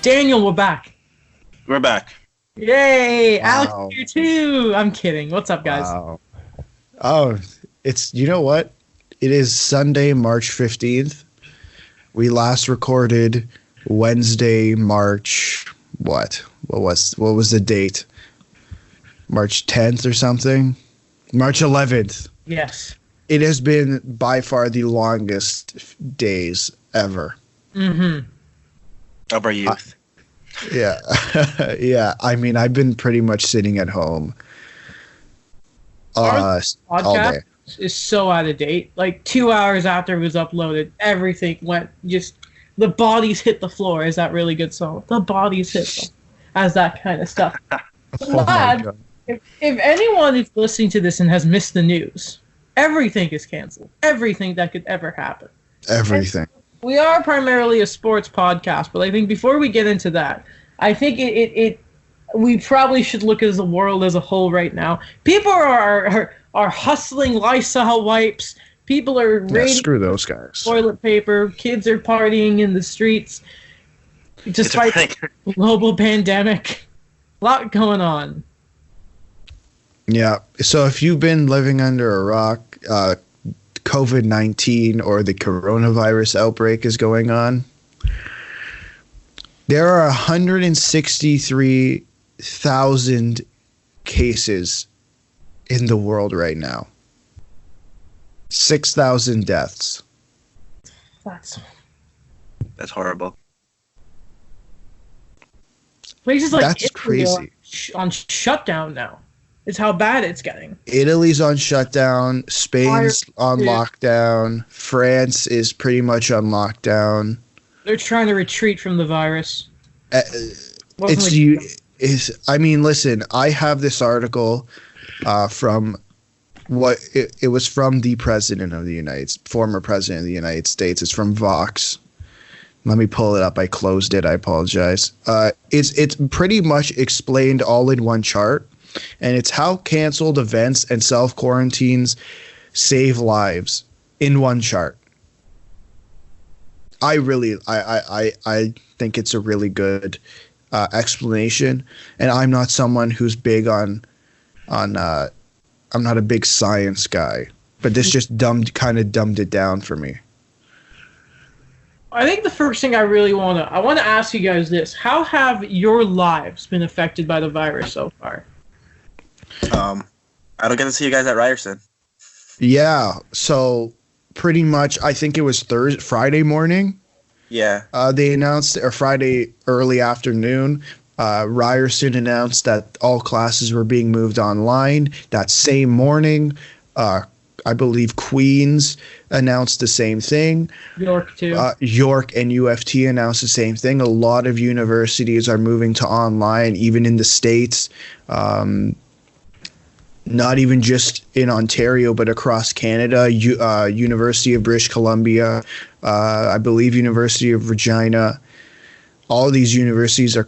Daniel, we're back. We're back. Yay! Wow. Alex here too. I'm kidding. What's up, guys? Wow. Oh, it's, you know what? It is Sunday, March 15th. We last recorded Wednesday, March what? What was the date? March 10th or something? March 11th. Yes. It has been by far the longest days ever. Mm-hmm. Of our youth. Yeah. Yeah. I mean, I've been pretty much sitting at home all day. Podcast is so out of date. Like 2 hours after it was uploaded, everything went just. The bodies hit the floor. Is that really good song? The bodies hit them. As that kind of stuff. Oh my Glad God. if anyone is listening to this and has missed the news, everything is canceled. Everything that could ever happen. Everything. We are primarily a sports podcast, but I think before we get into that, I think we probably should look at the world as a whole right now. People are hustling Lysol wipes. People are Yeah, raiding screw those guys. toilet paper. Kids are partying in the streets. Despite the global pandemic, a lot going on. Yeah. So if you've been living under a rock, COVID-19 or the coronavirus outbreak is going on. There are 163,000 cases in the world right now. 6,000 deaths. That's horrible. places like That's Italy are crazy. on shutdown now. It's how bad it's getting. Italy's on shutdown. Spain's on lockdown. France is pretty much on lockdown. They're trying to retreat from the virus. I mean, listen, I have this article from it was from the former president of the United States. It's from Vox. Let me pull it up. I closed it. I apologize. It's pretty much explained all in one chart, and it's how canceled events and self-quarantines save lives in one chart. I think it's a really good explanation, and I'm not someone who's big on I'm not a big science guy, but this just dumbed it down for me. I think the first thing I want to ask you guys this: how have your lives been affected by the virus so far? I don't get to see you guys at Ryerson. Yeah, so pretty much, I think it was Friday morning. Yeah. They announced, or Friday early afternoon, Ryerson announced that all classes were being moved online. That same morning, I believe Queens announced the same thing. York too. York and UFT announced the same thing. A lot of universities are moving to online, even in the States. Not even just in Ontario, but across Canada. University of British Columbia, I believe University of Regina. All these universities are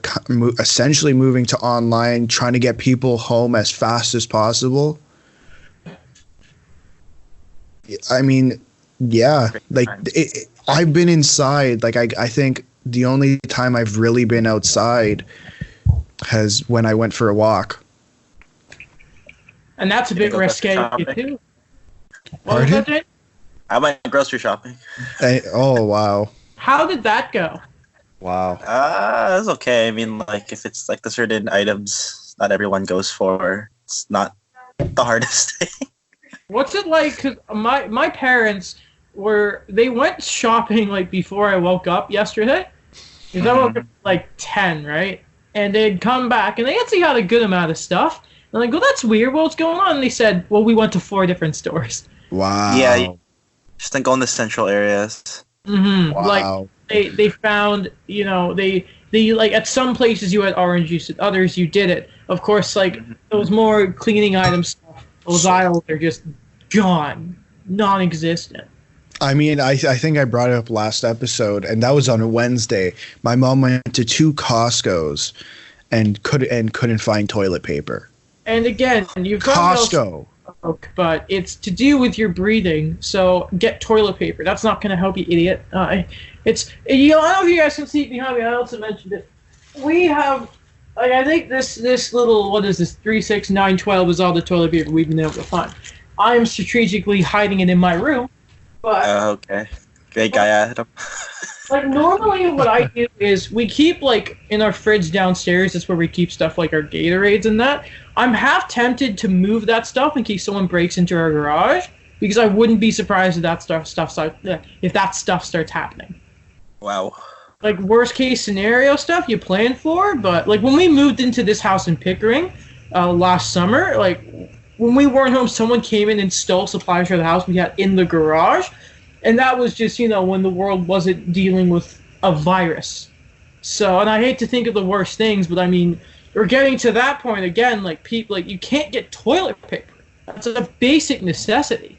essentially moving to online, trying to get people home as fast as possible. I mean, yeah, like I've been inside. Like I think the only time I've really been outside has when I went for a walk. And that's a bit risque too. What was that, Jay? I went grocery shopping. Oh wow! How did that go? Wow. It's okay. I mean, like if it's like the certain items not everyone goes for, it's not the hardest thing. What's it like? Cause my parents they went shopping like before I woke up yesterday. Because I woke up at like 10, right? And they'd come back and they actually had a good amount of stuff. And I go, that's weird. What's going on? And they said, well, we went to 4 different stores. Wow. Yeah, just think go in the central areas. Mm-hmm. Wow. Like they found, they like at some places you had orange juice, at others you didn't. Of course, like those more cleaning item stuff, those aisles are just gone, non-existent. I mean, I think I brought it up last episode, and that was on a Wednesday. My mom went to 2 Costco's and couldn't find toilet paper. And again, you've got Costco. But it's to do with your breathing. So get toilet paper. That's not going to help you, idiot. It's I don't know if you guys can see it behind me. I also mentioned it. We have, like, I think this little, what is this, 36912 is all the toilet paper we've been able to find. I'm strategically hiding it in my room, but Okay. Great guy, Adam. like normally what I do is we keep like in our fridge downstairs. That's where we keep stuff like our Gatorades and that. I'm half tempted to move that stuff in case someone breaks into our garage because I wouldn't be surprised if that stuff starts happening. Wow. Like worst case scenario stuff you plan for, but like when we moved into this house in Pickering last summer, like when we weren't home, someone came in and stole supplies for the house we had in the garage, and that was just when the world wasn't dealing with a virus. So, and I hate to think of the worst things, but I mean, we're getting to that point again. Like people, like you can't get toilet paper. That's a basic necessity.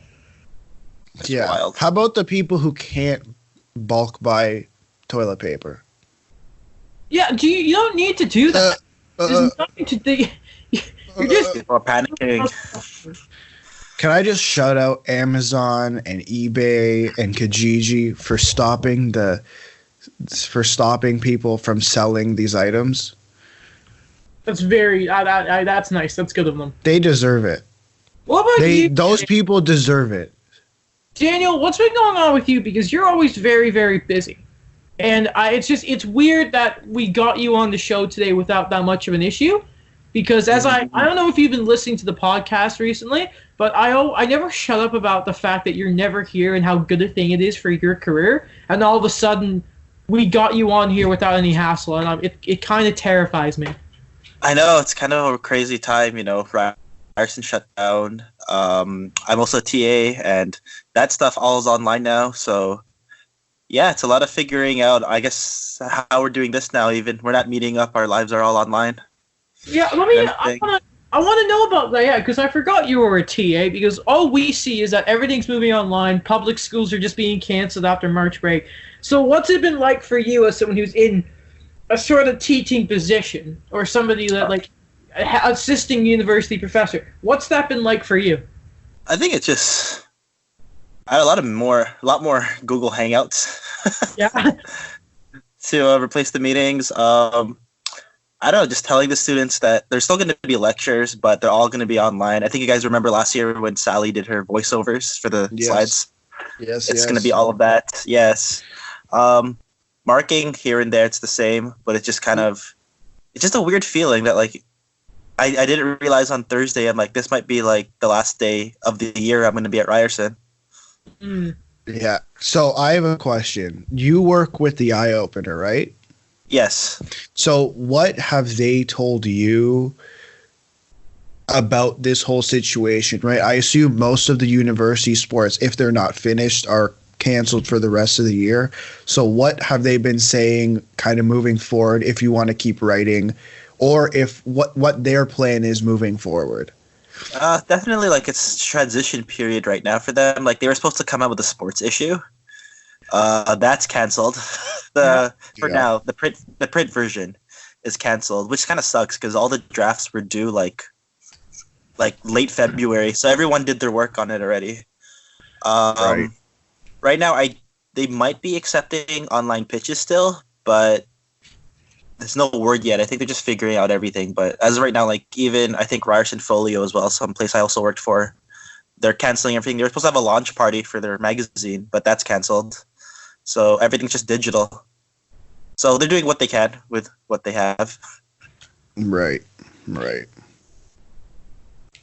That's Yeah. wild. How about the people who can't bulk buy toilet paper? Yeah, you don't need to do that. There's nothing to do. You're just People are panicking. Can I just shout out Amazon and eBay and Kijiji for stopping people from selling these items? That's very. That's nice. That's good of them. They deserve it. What about you? Those people deserve it. Daniel, what's been going on with you? Because you're always very, very busy. And it's weird that we got you on the show today without that much of an issue. Because I don't know if you've been listening to the podcast recently, but I never shut up about the fact that you're never here and how good a thing it is for your career. And all of a sudden, we got you on here without any hassle, and it kind of terrifies me. I know, it's kind of a crazy time, Ryerson shut down. I'm also a TA, and that stuff all is online now. So, yeah, it's a lot of figuring out, I guess, how we're doing this now. Even we're not meeting up; our lives are all online. Yeah, I want to know about that. Yeah, because I forgot you were a TA. Because all we see is that everything's moving online. Public schools are just being canceled after March break. So, what's it been like for you as someone who's in a sort of teaching position or somebody that like assisting university professor? What's that been like for you? I think it's just I had a lot more Google Hangouts. Yeah. To replace the meetings. I don't know, just telling the students that there's still going to be lectures, but they're all going to be online. I think you guys remember last year when Sally did her voiceovers for the slides. Yes, It's going to be all of that. Yes. Marking here and there, it's the same, but it's just it's just a weird feeling that like I didn't realize on Thursday, I'm like, this might be like the last day of the year I'm going to be at Ryerson. Mm. Yeah. So I have a question. You work with the Eye Opener, right? Yes. So what have they told you about this whole situation, right? I assume most of the university sports, if they're not finished, are canceled for the rest of the year. So what have they been saying kind of moving forward if you want to keep writing, or if what their plan is moving forward? Definitely like it's transition period right now for them. Like they were supposed to come out with a sports issue. That's canceled. Now the print version is canceled, which kind of sucks because all the drafts were due like late February, so everyone did their work on it already. Right now, they might be accepting online pitches still, but there's no word yet. I think they're just figuring out everything. But as of right now, like even I think Ryerson Folio as well, some place I also worked for, they're canceling everything. They were supposed to have a launch party for their magazine, but that's canceled. So everything's just digital. So they're doing what they can with what they have. Right.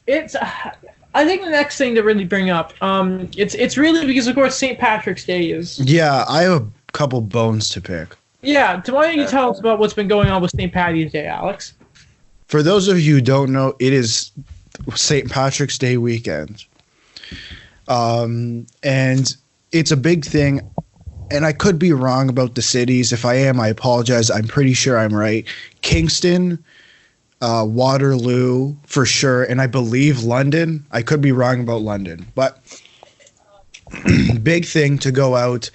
It's. I think the next thing to really bring up, it's really because of course St. Patrick's Day is. Yeah, I have a couple bones to pick. Yeah, why don't you tell us about what's been going on with St. Patty's Day, Alex? For those of you who don't know, it is St. Patrick's Day weekend. And it's a big thing. And I could be wrong about the cities. If I am, I apologize. I'm pretty sure I'm right. Kingston, Waterloo, for sure. And I believe London. I could be wrong about London. But big thing to go out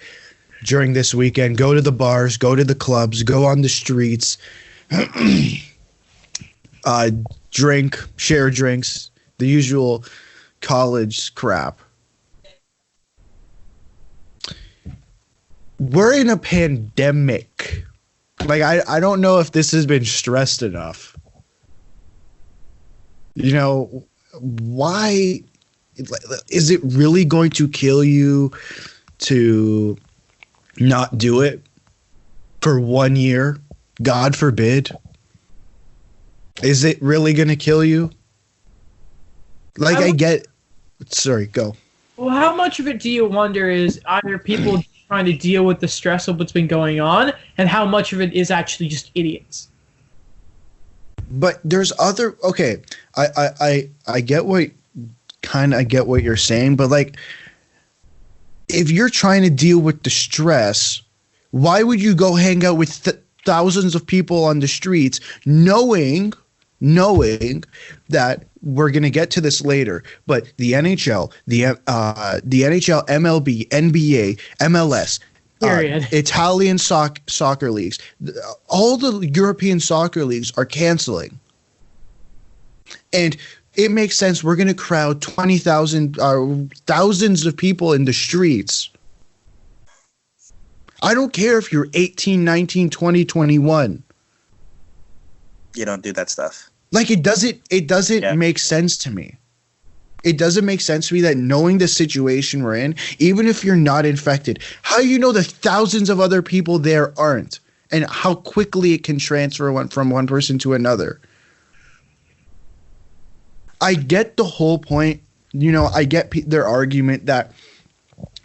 during this weekend. Go to the bars, go to the clubs, go on the streets, drink, share drinks, the usual college crap. We're in a pandemic. Like, I don't know if this has been stressed enough. You know, why is it really going to kill you to not do it for 1 year? God forbid. Is it really going to kill you? Like, I get. Sorry, go. Well, how much of it do you wonder is either people trying to deal with the stress of what's been going on, and how much of it is actually just idiots? But there's other. Okay, I get what I get what you're saying, but like, if you're trying to deal with the stress, why would you go hang out with thousands of people on the streets, knowing that we're going to get to this later, but the NHL, the NHL, MLB, NBA, MLS, Italian soccer leagues, all the European soccer leagues are canceling. And it makes sense. We're going to crowd 20,000, thousands of people in the streets. I don't care if you're 18, 19, 20, 21. You don't do that stuff. Like, it doesn't make sense to me. It doesn't make sense to me that knowing the situation we're in, even if you're not infected, how you know the thousands of other people there aren't, and how quickly it can transfer from one person to another. I get the whole point. You know, I get their argument that,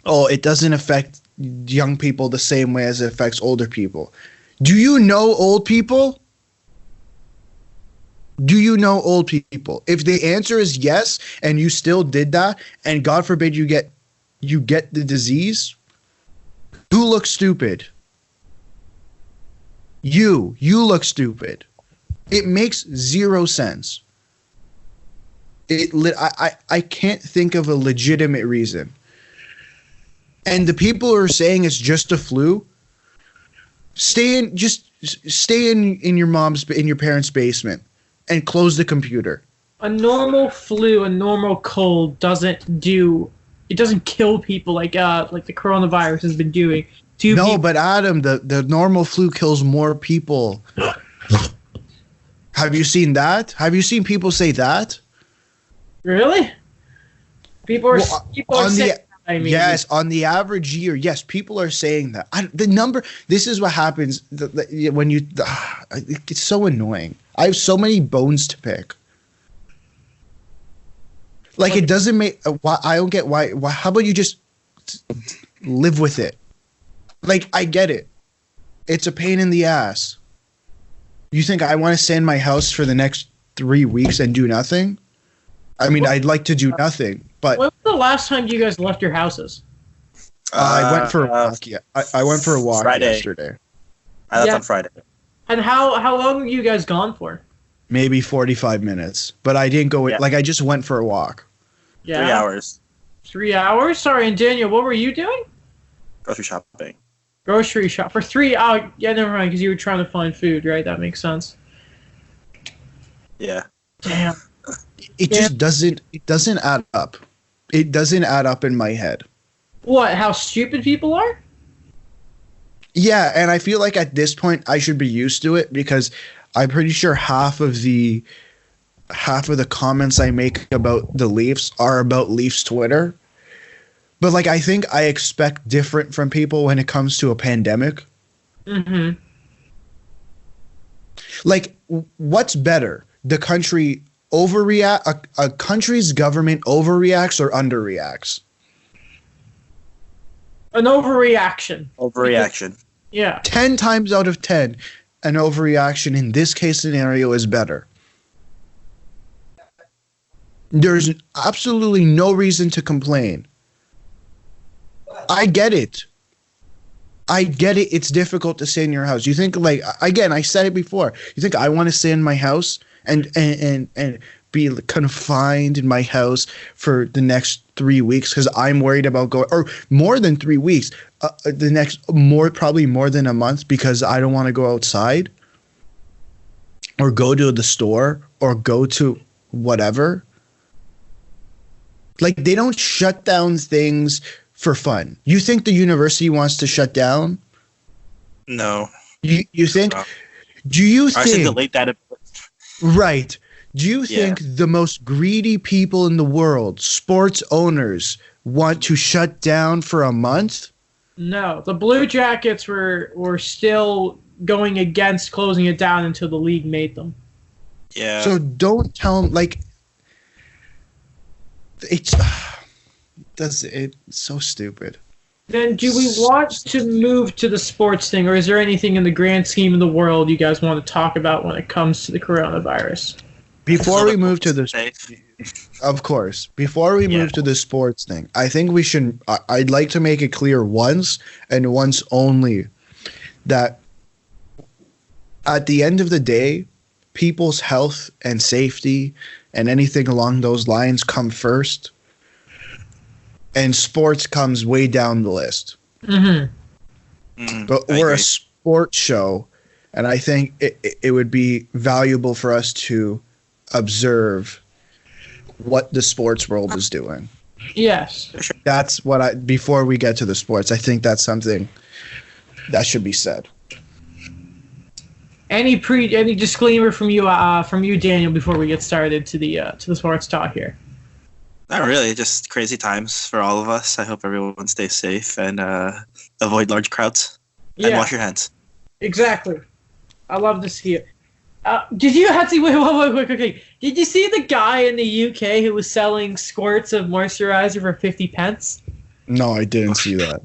oh, it doesn't affect young people the same way as it affects older people. Do you know old people? Do you know old people? If the answer is yes, and you still did that, and God forbid you get the disease, who looks stupid? You look stupid. It makes zero sense. I can't think of a legitimate reason. And the people who are saying it's just a flu, stay in your parents' basement and close the computer. A normal flu, a normal cold doesn't kill people like the coronavirus has been doing. But Adam, the normal flu kills more people. Have you seen that? Have you seen people say that? Really? People are saying that, I mean. Yes, on the average year, yes, people are saying that. This is what happens when you. It's so annoying. I have so many bones to pick. Like, it doesn't make. I don't get why. How about you just live with it? Like, I get it. It's a pain in the ass. You think I want to stay in my house for the next 3 weeks and do nothing? I mean, I'd like to do nothing, but. When was the last time you guys left your houses? I went for a walk. Yeah, I went for a walk yesterday. I left on Friday. And how long were you guys gone for? Maybe 45 minutes, but I didn't go. Like, I just went for a walk. Yeah. 3 hours. 3 hours? Sorry, and Daniel, what were you doing? Grocery shopping. Grocery shop for 3 hours. Yeah, never mind, because you were trying to find food, right? That makes sense. Yeah. Damn. It just doesn't. It doesn't add up. It doesn't add up in my head. What? How stupid people are? Yeah, and I feel like at this point I should be used to it, because I'm pretty sure half of the comments I make about the Leafs are about Leafs Twitter. But like, I think I expect different from people when it comes to a pandemic. Mm-hmm. Like, what's better? The country overreact? A country's government overreacts or underreacts? An overreaction. Overreaction. Yeah. 10 times out of 10, an overreaction in this case scenario is better. There's absolutely no reason to complain. I get it. It's difficult to stay in your house. You think, like, again, I said it before. You think I want to stay in my house and be confined in my house for the next 3 weeks because I'm worried about going, or more than 3 weeks, probably more than a month because I don't want to go outside or go to the store or go to whatever. Like, they don't shut down things for fun. You think the university wants to shut down? No. You think? No. Do you I should think? delete that. Right. Do you think the most greedy people in the world, sports owners, want to shut down for a month? No, the Blue Jackets were still going against closing it down until the league made them. Yeah. So don't tell them, like, it's so stupid. Then do we want to move to the sports thing, or is there anything in the grand scheme of the world you guys want to talk about when it comes to the coronavirus? Before we move to this, of course, before we move to the sports thing, I think we should, I'd like to make it clear once and once only that at the end of the day, people's health and safety and anything along those lines come first. And sports comes way down the list. Mm-hmm. But we're a sports show, and I think it would be valuable for us to observe what the sports world is doing. Yes. That's what before we get to the sports, I think that's something that should be said. Any disclaimer from you, Daniel, before we get started to the sports talk here? Not really, just crazy times for all of us. I hope everyone stays safe and avoid large crowds. And wash your hands. Exactly. I love to see it. Did you actually wait? Did you see the guy in the UK who was selling squirts of moisturizer for 50 pence? No, I didn't see that.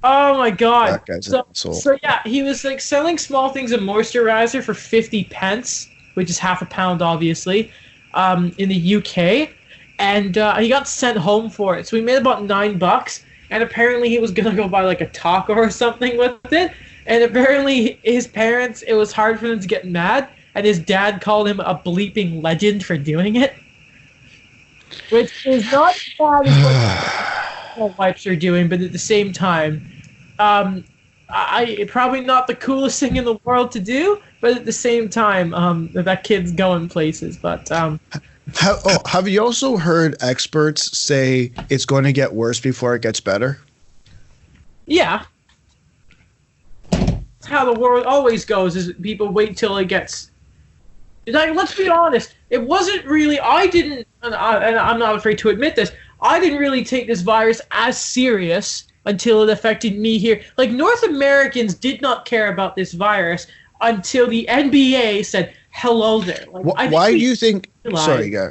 Oh my god. That guy's an asshole. So yeah, he was like selling small things of moisturizer for 50 pence, which is half a pound obviously, in the UK. And he got sent home for it. So he made about $9, and apparently he was gonna go buy like a taco or something with it. And apparently his parents, it was hard for them to get mad, and his dad called him a bleeping legend for doing it, which is not as bad as what wipes are doing, but at the same time, I probably not the coolest thing in the world to do, but at the same time, that kid's going places. But have you also heard experts say it's going to get worse before it gets better? Yeah. That's how the world always goes, is people wait till it gets... Like, let's be honest, it wasn't really... and I'm not afraid to admit this, I didn't really take this virus as serious until it affected me here. Like, North Americans did not care about this virus until the NBA said, hello there. Like, why do you think... Sorry, guy.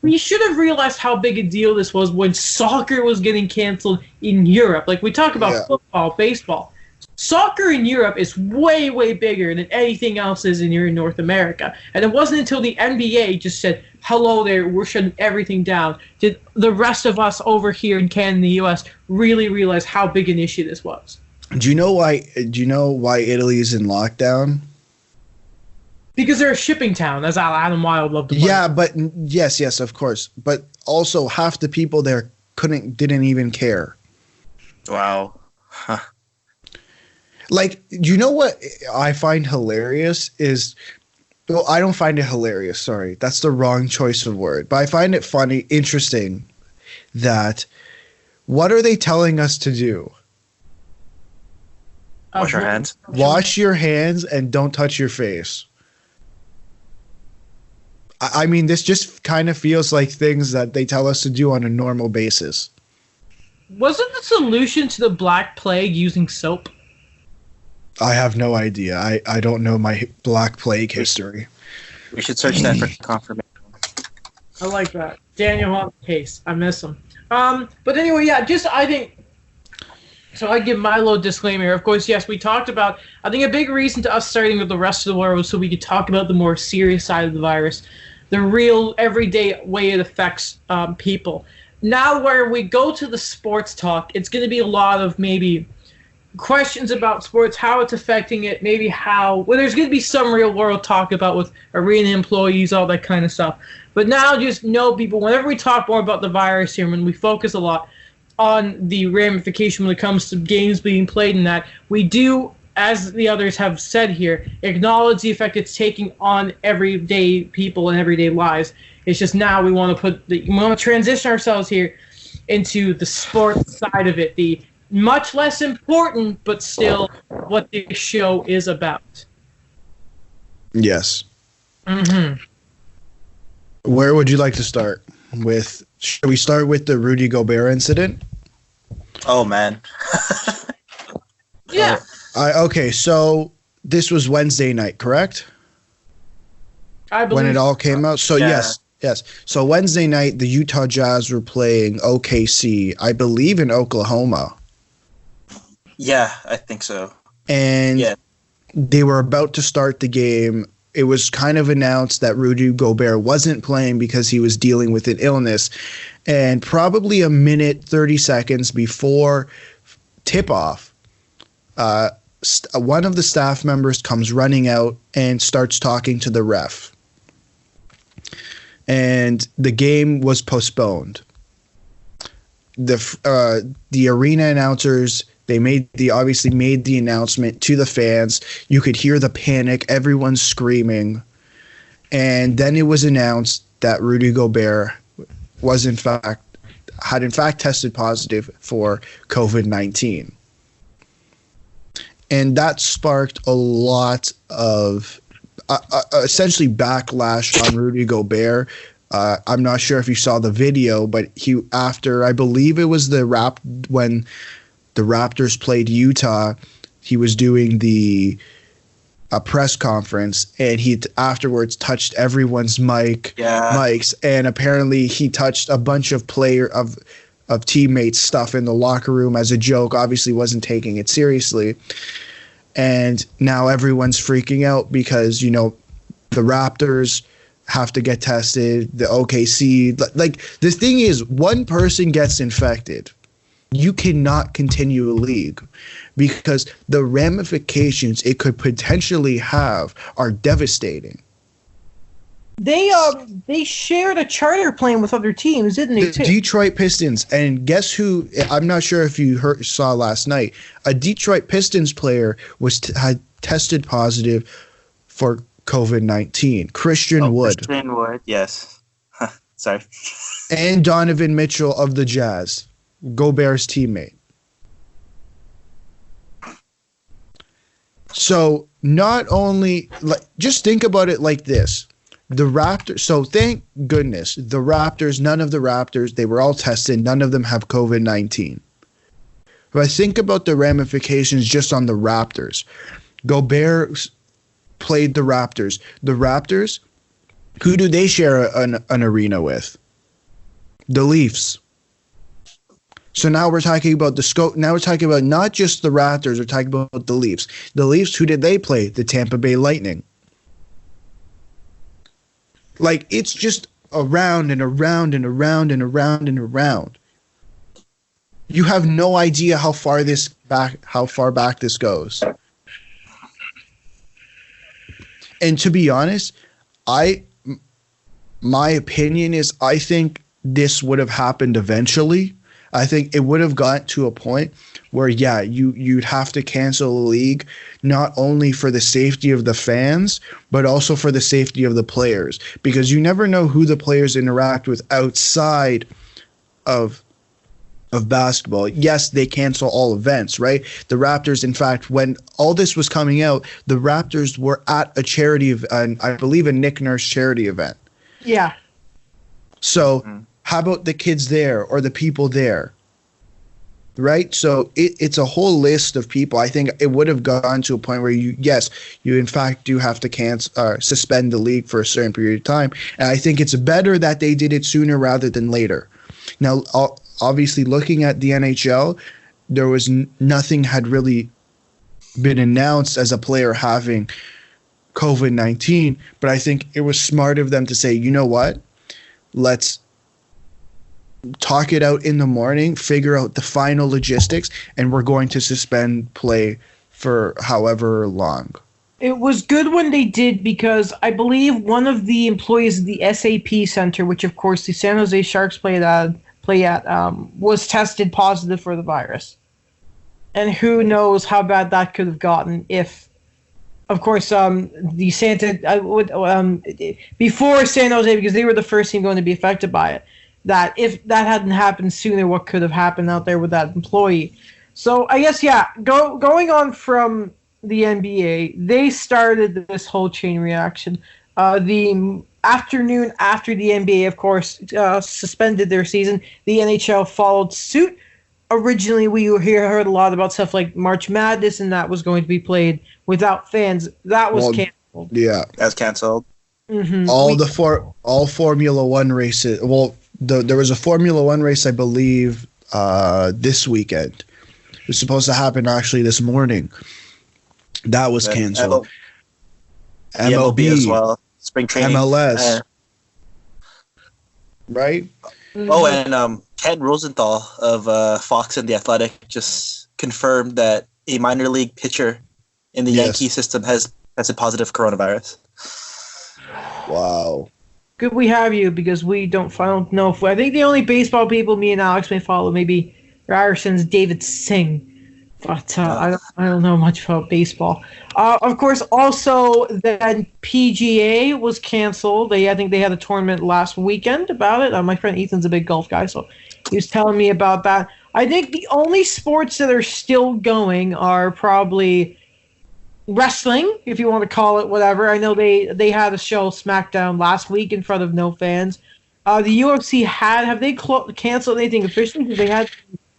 We should have realized how big a deal this was when soccer was getting canceled in Europe. Like, we talk about football, baseball. Soccer in Europe is way, way bigger than anything else is in North America. And it wasn't until the NBA just said, hello there, we're shutting everything down, did the rest of us over here in Canada and the US really realize how big an issue this was. Do you know why Italy's in lockdown? Because they're a shipping town, as Adam Wilde loved to put it. Yeah, but yes, of course. But also half the people there didn't even care. Wow. Huh. Like, you know what I find hilarious is, well, I don't find it hilarious, sorry. That's the wrong choice of word. But I find it funny, interesting that what are they telling us to do? Wash your hands. Wash your hands and don't touch your face. I mean, this just kind of feels like things that they tell us to do on a normal basis. Wasn't the solution to the Black Plague using soap? I have no idea. I don't know my Black Plague history. We should search that for confirmation. I like that. Daniel on the case. I miss him. But anyway, yeah, I think... So I give my little disclaimer. Of course, yes, we talked about... I think a big reason to us starting with the rest of the world was so we could talk about the more serious side of the virus. The real, everyday way it affects people. Now where we go to the sports talk, it's going to be a lot of maybe questions about sports, how it's affecting it, maybe how. Well, there's going to be some real world talk about with arena employees, all that kind of stuff. But now, just know, people, whenever we talk more about the virus here, when we focus a lot on the ramification when it comes to games being played and that, we do, as the others have said here, acknowledge the effect it's taking on everyday people and everyday lives. It's just now we want to transition ourselves here into the sports side of it, the much less important, but still what this show is about. Yes. Mm-hmm. Where would you like to start with? Should we start with the Rudy Gobert incident? Oh man. Yeah. Okay, so this was Wednesday night, correct? I believe When it all came out. So Yeah. yes. So Wednesday night, the Utah Jazz were playing OKC, I believe in Oklahoma. Yeah, I think so. And Yeah. they were about to start the game. It was kind of announced that Rudy Gobert wasn't playing because he was dealing with an illness. And probably a minute, 30 seconds before tip-off, one of the staff members comes running out and starts talking to the ref. And the game was postponed. The arena announcers, they obviously made the announcement to the fans. You could hear the panic, everyone screaming. And then it was announced that Rudy Gobert had in fact tested positive for COVID-19. And that sparked a lot of essentially backlash on Rudy Gobert. I'm not sure if you saw the video, but I believe it was when the Raptors played Utah, he was doing a press conference, and he afterwards touched everyone's mics, and apparently he touched a bunch of of teammates' stuff in the locker room as a joke. Obviously wasn't taking it seriously. And now everyone's freaking out because, the Raptors have to get tested, the OKC. Like, the thing is, one person gets infected, you cannot continue a league because the ramifications it could potentially have are devastating. They shared a charter plane with other teams, didn't they? The Detroit Pistons, and guess who? I'm not sure if you saw last night. A Detroit Pistons player had tested positive for COVID-19. Christian Wood. Christian Wood, yes. Sorry. And Donovan Mitchell of the Jazz, Gobert's teammate. So not only, just think about it like this. The Raptors, so thank goodness, none of the Raptors, they were all tested. None of them have COVID-19. But think about the ramifications just on the Raptors. Gobert played the Raptors. The Raptors, who do they share an arena with? The Leafs. So now we're talking about the scope. Now we're talking about not just the Raptors. We're talking about the Leafs. The Leafs, who did they play? The Tampa Bay Lightning. Like, it's just around and around and around and around and around. You have no idea how far back this goes. And to be honest, my opinion is I think this would have happened eventually. I think it would have gotten to a point where, you'd have to cancel the league, not only for the safety of the fans, but also for the safety of the players, because you never know who the players interact with outside of basketball. Yes, they cancel all events, right? The Raptors, in fact, when all this was coming out, the Raptors were at a charity, I believe a Nick Nurse charity event. Yeah. So how about the kids there or the people there? Right? So it's a whole list of people. I think it would have gone to a point where you in fact do have to suspend the league for a certain period of time. And I think it's better that they did it sooner rather than later. Now, obviously, looking at the NHL, there was nothing had really been announced as a player having COVID-19, but I think it was smart of them to say, you know what? Let's talk it out in the morning, figure out the final logistics, and we're going to suspend play for however long. It was good when they did because I believe one of the employees of the SAP Center, which of course the San Jose Sharks play at, was tested positive for the virus. And who knows how bad that could have gotten if, of course, the before San Jose, because they were the first team going to be affected by it, that if that hadn't happened sooner, what could have happened out there with that employee? So I guess, going on from the NBA, they started this whole chain reaction. The afternoon after the NBA, of course, suspended their season, the NHL followed suit. Originally, we heard a lot about stuff like March Madness, and that was going to be played without fans. That was canceled. Yeah, That's canceled. Mm-hmm. All Formula One races. Well, there was a Formula One race, I believe, this weekend. It was supposed to happen actually this morning. That was canceled. MLB as well. Spring training. MLS. Right? Oh, and Ken Rosenthal of Fox and The Athletic just confirmed that a minor league pitcher in the Yankee system has tested positive coronavirus. Wow. Good we have you, because we don't know if I think the only baseball people me and Alex may follow maybe Ryerson's David Singh. But I don't know much about baseball. Of course, also then PGA was canceled. I think they had a tournament last weekend about it. My friend Ethan's a big golf guy, so he was telling me about that. I think the only sports that are still going are probably wrestling, if you want to call it whatever. I know they had a show, SmackDown, last week in front of no fans. The UFC have they canceled anything officially? Because they had a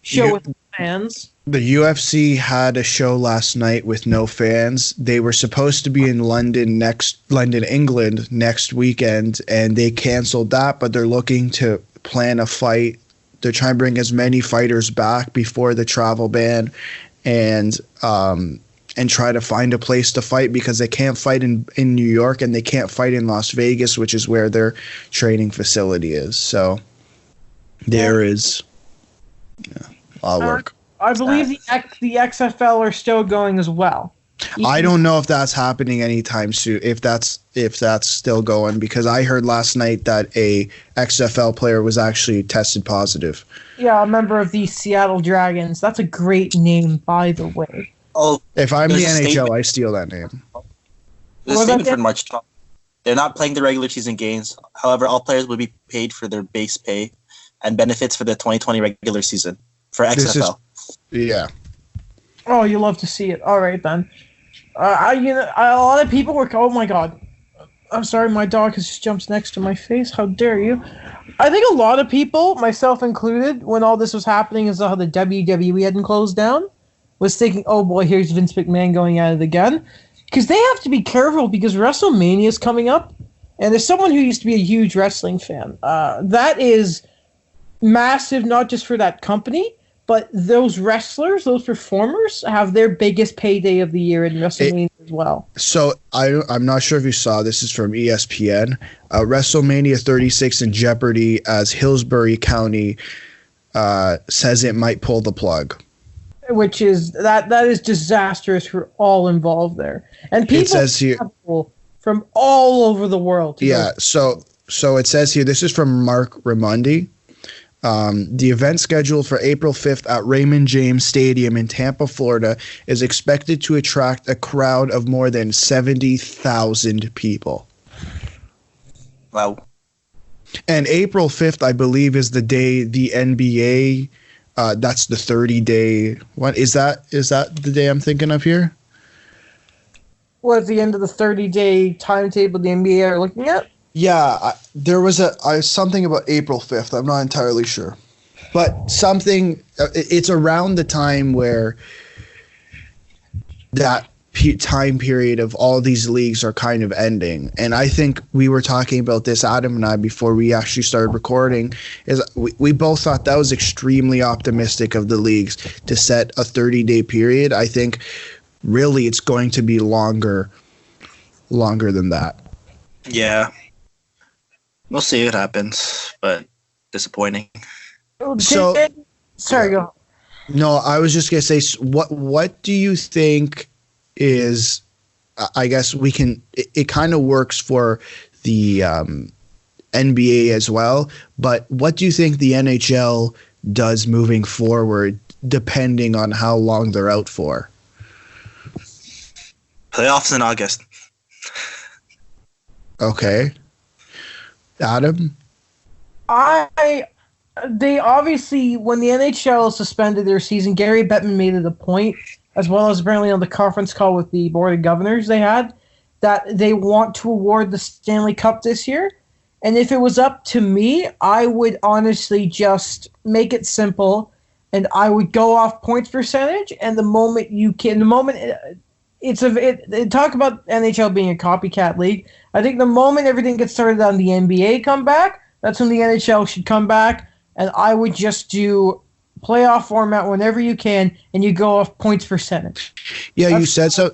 show with fans. The UFC had a show last night with no fans. They were supposed to be in London, England next weekend, and they canceled that, but they're looking to plan a fight. They're trying to bring as many fighters back before the travel ban and try to find a place to fight, because they can't fight in New York and they can't fight in Las Vegas, which is where their training facility is. So there is a lot of work. I believe the XFL are still going as well. I don't know if that's happening anytime soon, if that's still going, because I heard last night that a XFL player was actually tested positive. Yeah, a member of the Seattle Dragons. That's a great name, by the way. Oh, if I'm the NHL, I steal that name. There's a statement from March 12th. They're not playing the regular season games. However, all players will be paid for their base pay and benefits for the 2020 regular season for XFL. Yeah. Oh, you love to see it. All right, then. A lot of people were. Oh my God. I'm sorry, my dog has just jumped next to my face. How dare you? I think a lot of people, myself included, when all this was happening and saw the WWE hadn't closed down, was thinking, oh boy, here's Vince McMahon going at it again. Because they have to be careful, because WrestleMania is coming up. And as someone who used to be a huge wrestling fan, that is massive, not just for that company, but those wrestlers, those performers, have their biggest payday of the year in WrestleMania as well. So I'm not sure if you saw, this is from ESPN. WrestleMania 36 in jeopardy as Hillsborough County says it might pull the plug. Which is that is disastrous for all involved there, and people, it says here, from all over the world. Yeah, so it says here. This is from Mark Raimondi. The event scheduled for April 5th at Raymond James Stadium in Tampa, Florida, is expected to attract a crowd of more than 70,000 people. Wow. And April 5th, I believe, is the day the NBA. That's the 30-day. What is that? Is that the day I'm thinking of here? Well, at the end of the 30-day timetable the NBA are looking at? Yeah, there was something about April 5th. I'm not entirely sure. But something, it's around the time where that time period of all these leagues are kind of ending. And I think we were talking about this, Adam and I, before we actually started recording, is we both thought that was extremely optimistic of the leagues to set a 30-day period. I think really it's going to be longer than that. Yeah. We'll see what happens, but disappointing. So- sorry, go. No, I was just gonna say, what do you think is? I guess we can. It kind of works for the NBA as well, but what do you think the NHL does moving forward, depending on how long they're out for? Playoffs in August. Okay, Adam. They obviously, when the NHL suspended their season, Gary Bettman made it a point, as well as apparently on the conference call with the Board of Governors they had, that they want to award the Stanley Cup this year. And if it was up to me, I would honestly just make it simple, and I would go off points percentage. And the moment talk about NHL being a copycat league. I think the moment everything gets started on the NBA come back, that's when the NHL should come back. And I would just do playoff format whenever you can, and you go off points percentage. Yeah, you said so.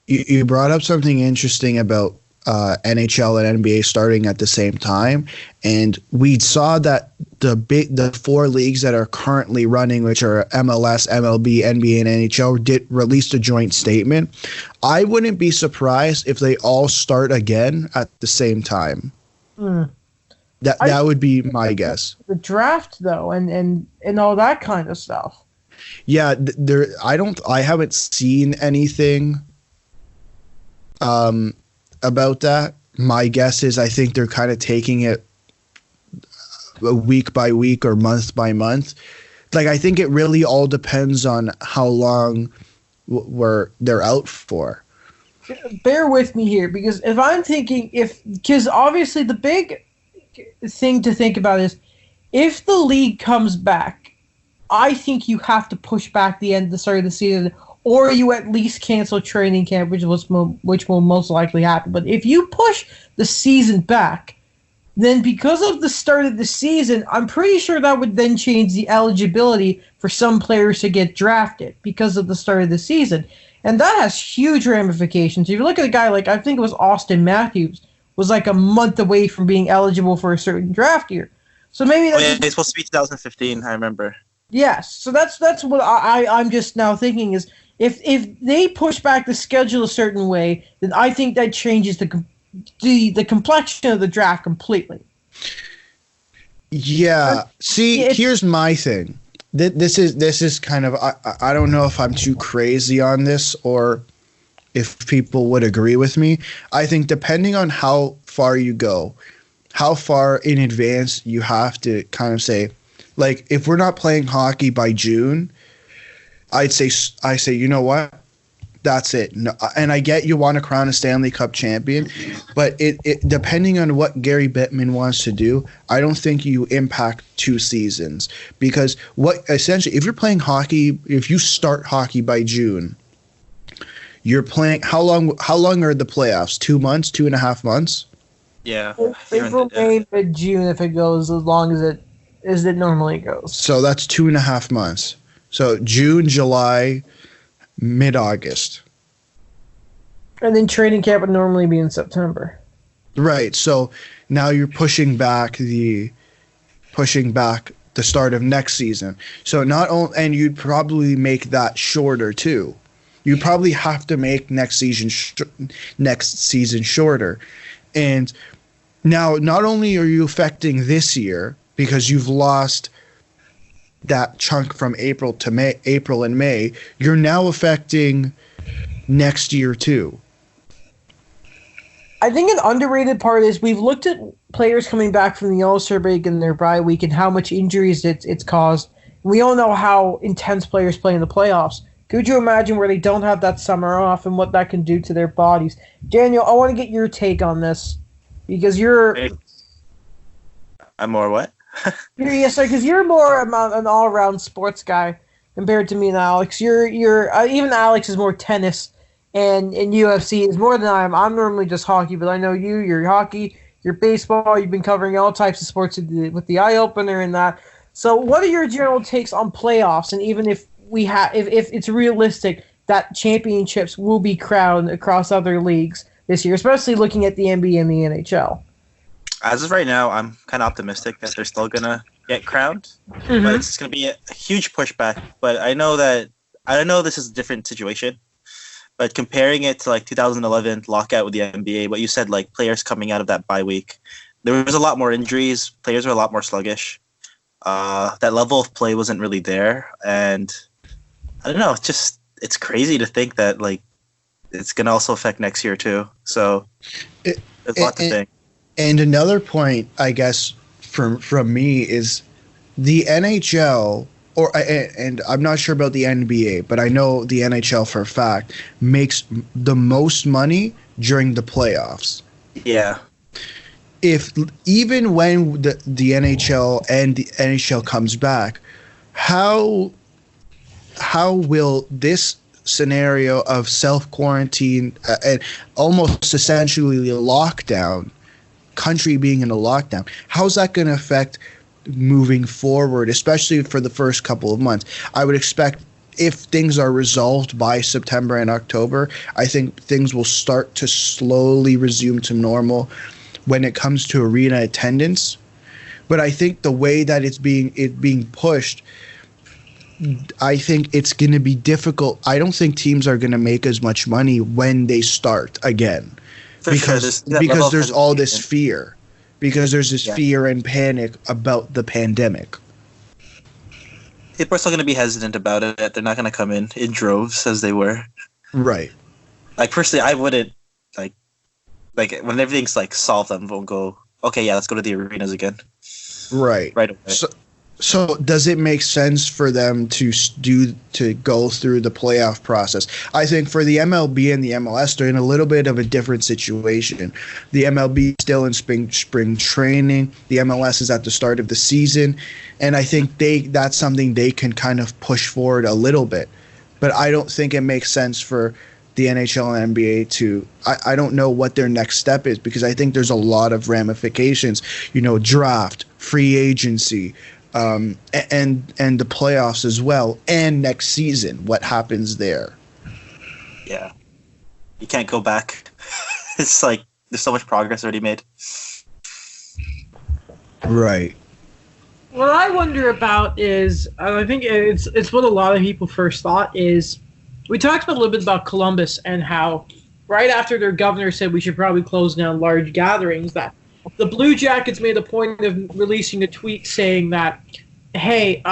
You brought up something interesting about NHL and NBA starting at the same time, and we saw that the four leagues that are currently running, which are MLS, MLB, NBA, and NHL, did release a joint statement. I wouldn't be surprised if they all start again at the same time. That would be my guess. The draft, though, and all that kind of stuff. Yeah, I haven't seen anything about that. My guess is I think they're kind of taking it week by week or month by month. Like, I think it really all depends on how long they're out for. Bear with me here, because if I'm thinking, because obviously the big thing to think about is if the league comes back, I think you have to push back the start of the season, or you at least cancel training camp, which will most likely happen. But if you push the season back, then because of the start of the season, I'm pretty sure that would then change the eligibility for some players to get drafted because of the start of the season. And that has huge ramifications. If you look at a guy like, I think it was Austin Matthews, was like a month away from being eligible for a certain draft year. So maybe that's it's supposed to be 2015, I remember. Yes. So that's what I'm just now thinking is if they push back the schedule a certain way, then I think that changes the complexion of the draft completely. Yeah. See, here's my thing. This is kind of I don't know if I'm too crazy on this or if people would agree with me. I think depending on how far you go, how far in advance you have to kind of say, like, if we're not playing hockey by June, I say, you know what? That's it. No, and I get you want to crown a Stanley Cup champion, but it depending on what Gary Bettman wants to do, I don't think you impact 2 seasons. Because essentially, if you're playing hockey, if you start hockey by June, you're playing, how long are the playoffs? 2 months, 2.5 months? Yeah. April, May, mid-June if it goes as long as it normally goes. So that's 2.5 months. So June, July, mid-August. And then training camp would normally be in September. Right. So now you're pushing back the start of next season. So not only, and you'd probably make that shorter too. You probably have to make next season shorter. And now not only are you affecting this year because you've lost that chunk from April and May, you're now affecting next year too. I think an underrated part is we've looked at players coming back from the All-Star break and their bye week and how much injuries it's caused. We all know how intense players play in the playoffs. Could you imagine where they don't have that summer off and what that can do to their bodies? Daniel, I want to get your take on this because I'm more what? Because you're more an all-around sports guy compared to me and Alex. You're even Alex is more tennis, and UFC is more than I am. I'm normally just hockey, but I know you're hockey, you're baseball. You've been covering all types of sports with the eye opener and that. So, what are your general takes on playoffs? And even if if it's realistic that championships will be crowned across other leagues this year, especially looking at the NBA and the NHL. As of right now, I'm kind of optimistic that they're still gonna get crowned. Mhm. But it's going to be a huge pushback. But I know this is a different situation. But comparing it to like 2011 lockout with the NBA, what you said, like players coming out of that bye week, there was a lot more injuries. Players were a lot more sluggish. That level of play wasn't really there, and I don't know. It's crazy to think that like it's gonna also affect next year too. So there's a lot to think. And another point, I guess, from me is the NHL, and I'm not sure about the NBA, but I know the NHL for a fact makes the most money during the playoffs. Yeah. If even when the NHL and the NHL comes back, how will this scenario of self-quarantine and almost essentially a lockdown, country being in a lockdown, how's that going to affect moving forward, especially for the first couple of months? I would expect if things are resolved by September and October, I think things will start to slowly resume to normal when it comes to arena attendance. But I think the way that it's being pushed, I think it's going to be difficult. I don't think teams are going to make as much money when they start again, because there's all this fear, because there's this fear and panic about the pandemic. People are still going to be hesitant about it. They're not going to come in droves as they were. Right. Like personally, I wouldn't like when everything's like solved, I won't go, okay, yeah, let's go to the arenas again. Right. Right away. So does it make sense for them to go through the playoff process? I think for the MLB and the MLS, they're in a little bit of a different situation. The MLB is still in spring training. The MLS is at the start of the season, and I think that's something they can kind of push forward a little bit. But I don't think it makes sense for the NHL and NBA to. I don't know what their next step is, because I think there's a lot of ramifications. Draft, free agency. And the playoffs as well, and next season, what happens there? Yeah, you can't go back. It's like there's so much progress already made. Right. What I wonder about is, and I think it's what a lot of people first thought is, we talked about a little bit about Columbus and how right after their governor said we should probably close down large gatherings, that the Blue Jackets made a point of releasing a tweet saying that, hey,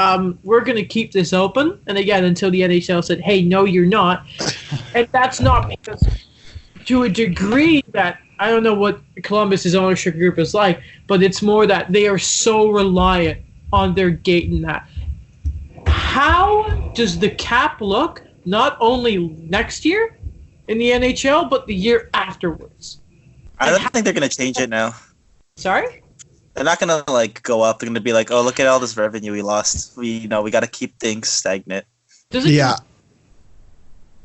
we're going to keep this open. And again, until the NHL said, hey, no, you're not. And that's not because, to a degree that, I don't know what Columbus's ownership group is like, but it's more that they are so reliant on their gate and that. How does the cap look not only next year in the NHL, but the year afterwards? I don't think they're going to change it now. Sorry? They're not gonna go up. They're gonna be like, oh, look at all this revenue we lost. We got to keep things stagnant. Does it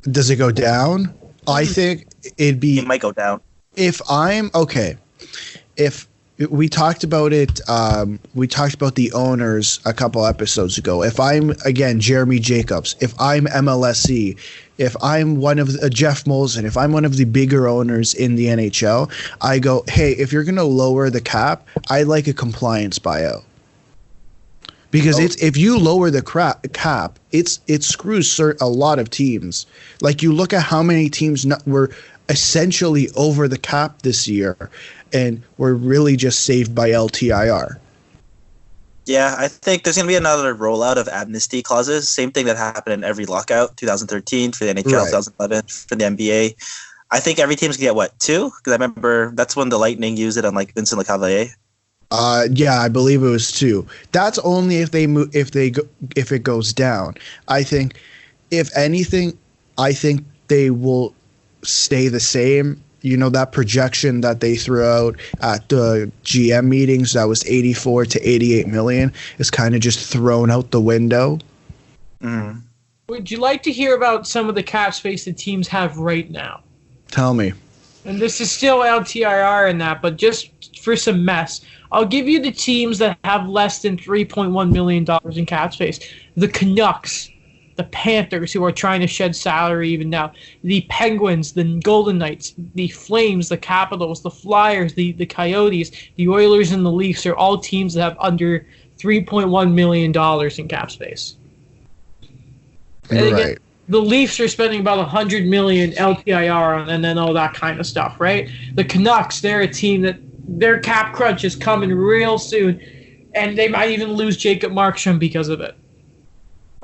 Does it go down? I think it might go down. If we talked about it, we talked about the owners a couple episodes ago. If I'm, again, Jeremy Jacobs, if I'm MLSE, if I'm one of Jeff Molson, if I'm one of the bigger owners in the NHL, I go, hey, if you're going to lower the cap, I'd like a compliance buyout. Because if you lower the cap, it screws a lot of teams. Like, you look at how many teams were essentially over the cap this year, and were really just saved by LTIR. Yeah, I think there's going to be another rollout of amnesty clauses. Same thing that happened in every lockout, 2013 for the NHL, right. 2011 for the NBA. I think every team's going to get, 2? Because I remember that's when the Lightning used it on Vincent Lecavalier. Yeah, I believe it was 2. That's only if it goes down. I think, if anything, they will stay the same. That projection that they threw out at the GM meetings, that was 84 to 88 million, is kind of just thrown out the window. Mm. Would you like to hear about some of the cap space that teams have right now? Tell me. And this is still LTIR and that, but just for some mess, I'll give you the teams that have less than $3.1 million in cap space. The Canucks, the Panthers, who are trying to shed salary even now, the Penguins, the Golden Knights, the Flames, the Capitals, the Flyers, the Coyotes, the Oilers, and the Leafs are all teams that have under $3.1 million in cap space. And You're again, right. the Leafs are spending about $100 million LTIR on, and then all that kind of stuff, right? The Canucks, they're a team that their cap crunch is coming real soon, and they might even lose Jacob Markstrom because of it.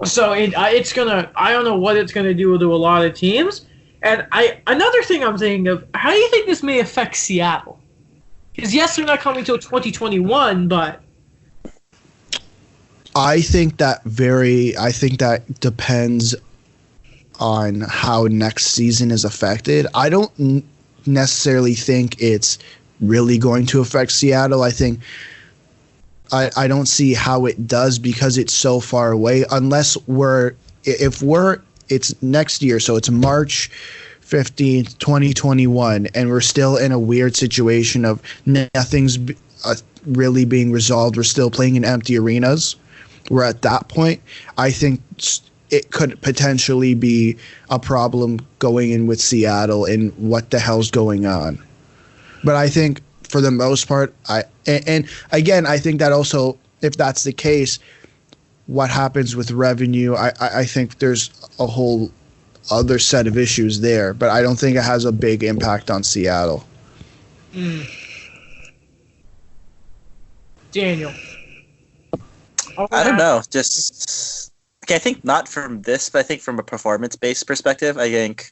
So it's gonna. I don't know what it's gonna do to a lot of teams. And another thing I'm thinking of, how do you think this may affect Seattle? Because yes, they're not coming till 2021, but I think that depends on how next season is affected. I don't necessarily think it's really going to affect Seattle. I think I don't see how it does because it's so far away. Unless it's next year, so it's March 15th, 2021, and we're still in a weird situation of nothing's really being resolved. We're still playing in empty arenas. We're at that point. I think it could potentially be a problem going in with Seattle and what the hell's going on. But I think for the most part, and again, I think that also, if that's the case, what happens with revenue, I think there's a whole other set of issues there, but I don't think it has a big impact on Seattle. Daniel. I don't know. Just okay. I think not from this, but I think from a performance-based perspective, I think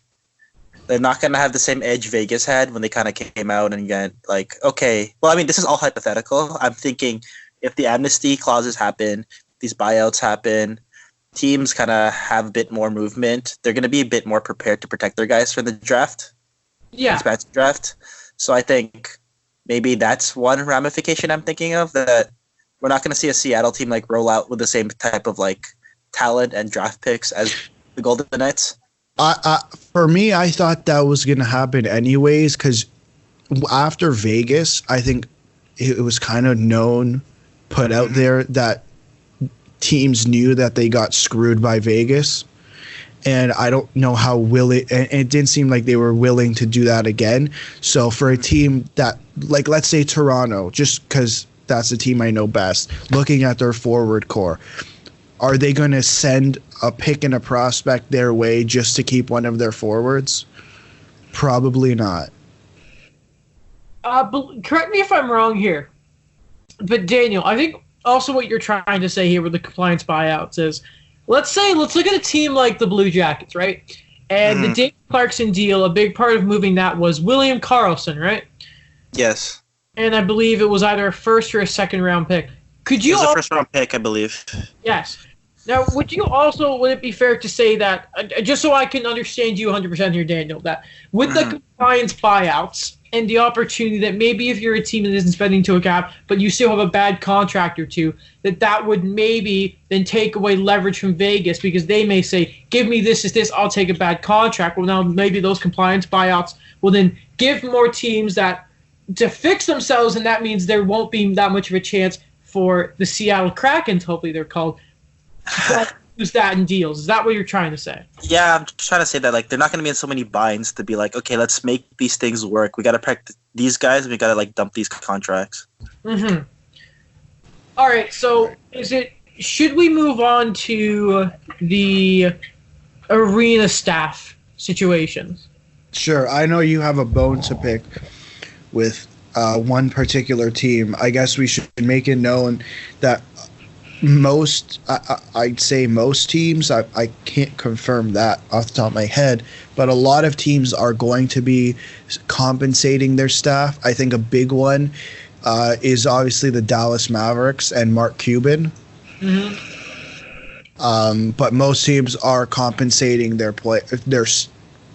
they're not going to have the same edge Vegas had when they kind of came out and got like, okay. Well, I mean, this is all hypothetical. I'm thinking if the amnesty clauses happen, these buyouts happen, teams kind of have a bit more movement. They're going to be a bit more prepared to protect their guys for the draft. Yeah. Expansion draft. So I think maybe that's one ramification I'm thinking of, that we're not going to see a Seattle team like roll out with the same type of like talent and draft picks as the Golden Knights. For me, I thought that was going to happen anyways, because after Vegas, I think it was kind of put out there that teams knew that they got screwed by Vegas. And I don't know how and it didn't seem like they were willing to do that again. So for a team that, like, let's say Toronto, just because that's the team I know best, looking at their forward core, are they going to send a pick and a prospect their way just to keep one of their forwards? Probably not. Correct me if I'm wrong here, but Daniel, I think also what you're trying to say here with the compliance buyouts is, let's look at a team like the Blue Jackets, right? And the Dave Clarkson deal, a big part of moving that was William Karlsson, right? Yes. And I believe it was either a first or a second round pick. It was a first round pick, I believe. Yes. Now, would it be fair to say that, just so I can understand you 100% here, Daniel, that with the compliance buyouts and the opportunity that maybe if you're a team that isn't spending to a cap, but you still have a bad contract or two, that would maybe then take away leverage from Vegas, because they may say, give me this, I'll take a bad contract. Well, now maybe those compliance buyouts will then give more teams that to fix themselves, and that means there won't be that much of a chance for the Seattle Kraken, hopefully they're called, to use that in deals. Is that what you're trying to say? Yeah, I'm trying to say that, like, they're not going to be in so many binds to be like, okay, let's make these things work. We got to protect these guys, and we got to, like, dump these contracts. Mm-hmm. All right, so should we move on to the arena staff situations? Sure. I know you have a bone to pick with one particular team. I guess we should make it known that I'd say most teams, I can't confirm that off the top of my head, but a lot of teams are going to be compensating their staff. I think a big one is obviously the Dallas Mavericks and Mark Cuban. Mm-hmm. But most teams are compensating their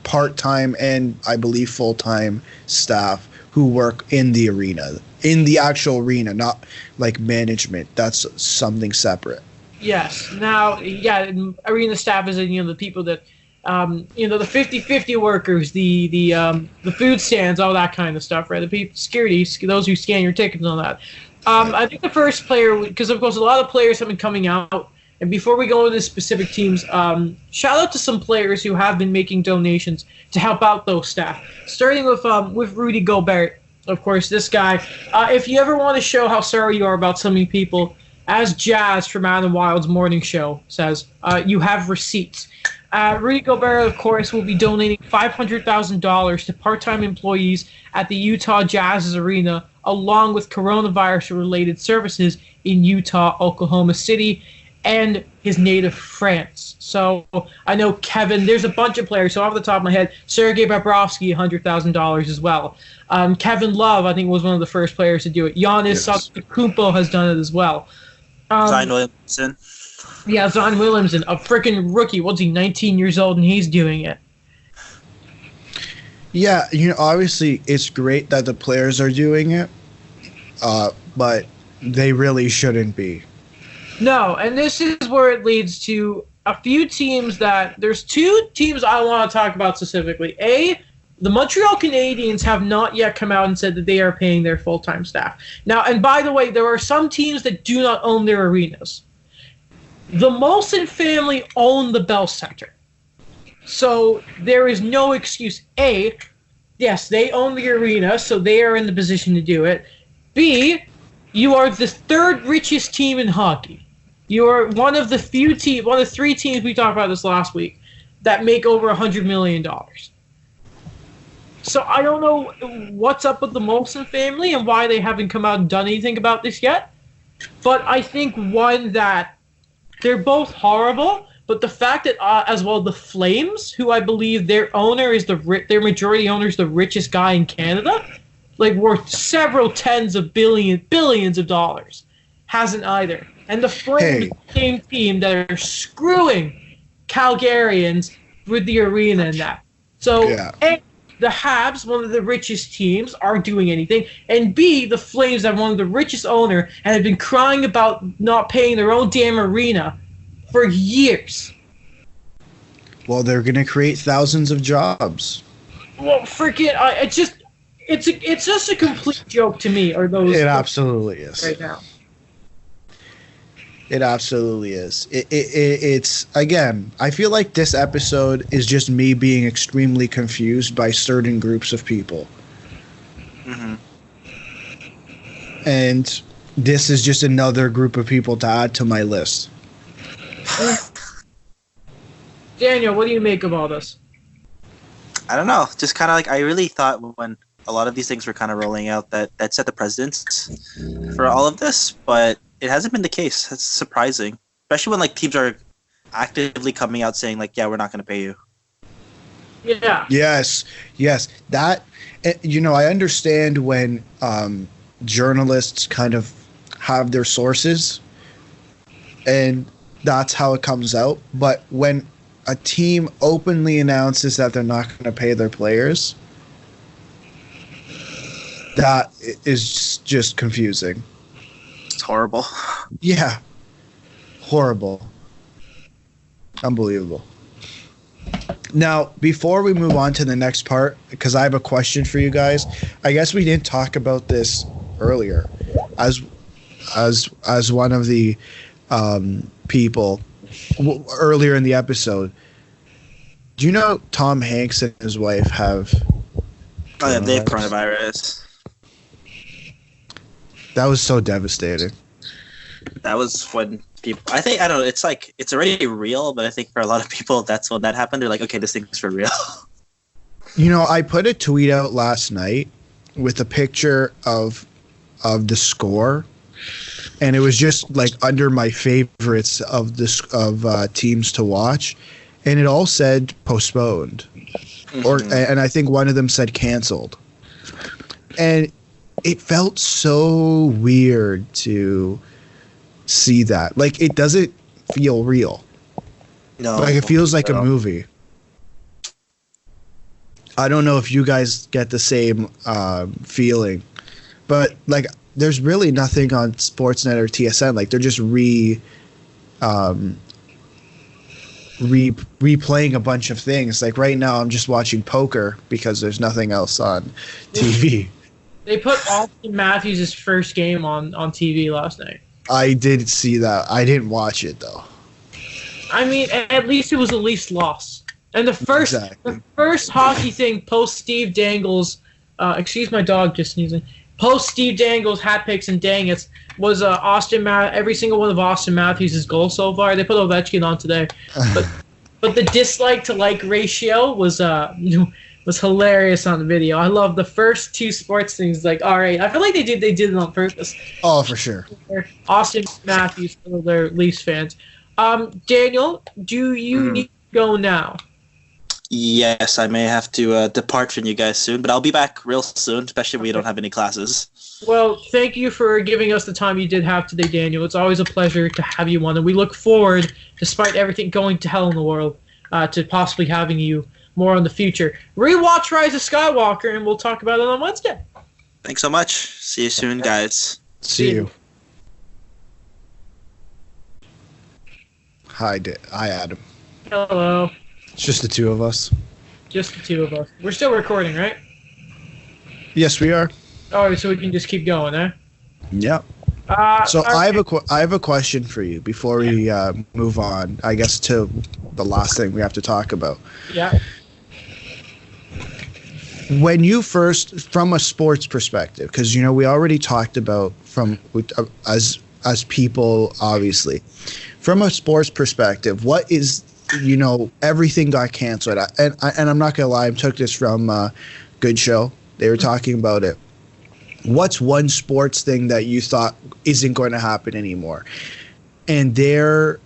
part-time and I believe full-time staff who work in the arena. In the actual arena, not like management. That's something separate. Yes. Now, yeah, arena staff is the people that, the 50-50 workers, the food stands, all that kind of stuff, right? The people, security, those who scan your tickets and all that. I think the first player, because of course a lot of players have been coming out, and before we go into the specific teams, shout out to some players who have been making donations to help out those staff. Starting with Rudy Gobert. Of course, this guy, if you ever want to show how sorry you are about so many people As Jazz from Adam Wild's morning show says, you have receipts. Rudy Gobert, of course, will be donating $500,000 to part-time employees at the Utah Jazz's arena, along with coronavirus-related services in Utah, Oklahoma City, and his native France. So I know Kevin, there's a bunch of players. So off the top of my head, Sergei Bobrovsky, $100,000 as well. Kevin Love, I think, was one of the first players to do it. Giannis Antetokounmpo has done it as well. Zion Williamson. Yeah, Zion Williamson, a freaking rookie. What's he, 19 years old, and he's doing it. Yeah, obviously it's great that the players are doing it, but they really shouldn't be. No, and this is where it leads to a few teams there's two teams I want to talk about specifically. The Montreal Canadiens have not yet come out and said that they are paying their full-time staff. Now, and by the way, there are some teams that do not own their arenas. The Molson family own the Bell Center. So there is no excuse. Yes, they own the arena, so they are in the position to do it. B, you are the third richest team in hockey. You are one of the one of the three teams, we talked about this last week, that make over $100 million. So I don't know what's up with the Molson family and why they haven't come out and done anything about this yet. But I think, one, that they're both horrible, but the fact that, as well, the Flames, who I believe their owner is their majority owner is the richest guy in Canada, like worth several tens of billions of dollars, hasn't either. And the Flames are the same team that are screwing Calgarians with the arena and that. So, A, the Habs, one of the richest teams, aren't doing anything. And B, the Flames have one of the richest owner and have been crying about not paying their own damn arena for years. Well, they're going to create thousands of jobs. Well, freaking, it's just a complete joke to me. It absolutely is. Right now. It absolutely is. It's, again, I feel like this episode is just me being extremely confused by certain groups of people. Mm-hmm. And this is just another group of people to add to my list. Daniel, what do you make of all this? I don't know. Just kind of like, I really thought when a lot of these things were kind of rolling out that set the precedents for all of this, but it hasn't been the case. That's surprising, especially when like teams are actively coming out saying like, "Yeah, we're not going to pay you." Yeah. Yes. That, I understand when journalists kind of have their sources, and that's how it comes out. But when a team openly announces that they're not going to pay their players, that is just confusing. It's horrible. Yeah. Horrible. Unbelievable. Now, before we move on to the next part, because I have a question for you guys, I guess we didn't talk about this earlier. As one of the people earlier in the episode, do you know Tom Hanks and his wife have... Oh, yeah, they have coronavirus. That was so devastating. That was when people... I don't know, it's like, it's already real, but I think for a lot of people, that's when that happened. They're like, okay, this thing's for real. I put a tweet out last night with a picture of the score, and it was just like under my favorites of teams to watch, and it all said postponed. Mm-hmm. And I think one of them said canceled. And it felt so weird to see that. Like, it doesn't feel real. No. Like, it feels like a movie. I don't know if you guys get the same feeling. But, like, there's really nothing on Sportsnet or TSN. Like, they're just replaying a bunch of things. Like, right now I'm just watching poker because there's nothing else on TV. They put Austin Matthews' first game on TV last night. I did see that. I didn't watch it, though. I mean, at least it was a Leafs loss. And the first hockey thing post Steve Dangle's, excuse my dog just sneezing, post Steve Dangle's hat picks and dang it was every single one of Austin Matthews' goals so far. They put Ovechkin on today, but the dislike to like ratio was hilarious on the video. I love the first two sports things. Like, all right, I feel like they did it on purpose. Oh, for sure. Austin Matthews for their Leafs fans. Daniel, do you need to go now? Yes, I may have to depart from you guys soon, but I'll be back real soon, especially when we don't have any classes. Well, thank you for giving us the time you did have today, Daniel. It's always a pleasure to have you on, and we look forward, despite everything going to hell in the world, to possibly having you more in the future. Rewatch Rise of Skywalker, and we'll talk about it on Wednesday. Thanks so much. See you soon, guys. See you. Hi, Adam. Hello. It's just the two of us. Just the two of us. We're still recording, right? Yes, we are. Oh, so we can just keep going, eh? Yep. So I have a question for you before we move on, I guess, to the last thing we have to talk about. Yeah. When you first, from a sports perspective, because we already talked about as people, obviously, from a sports perspective, what is everything got canceled, and I'm not gonna lie, I took this from Good Show. They were talking about it. What's one sports thing that you thought isn't going to happen anymore? And their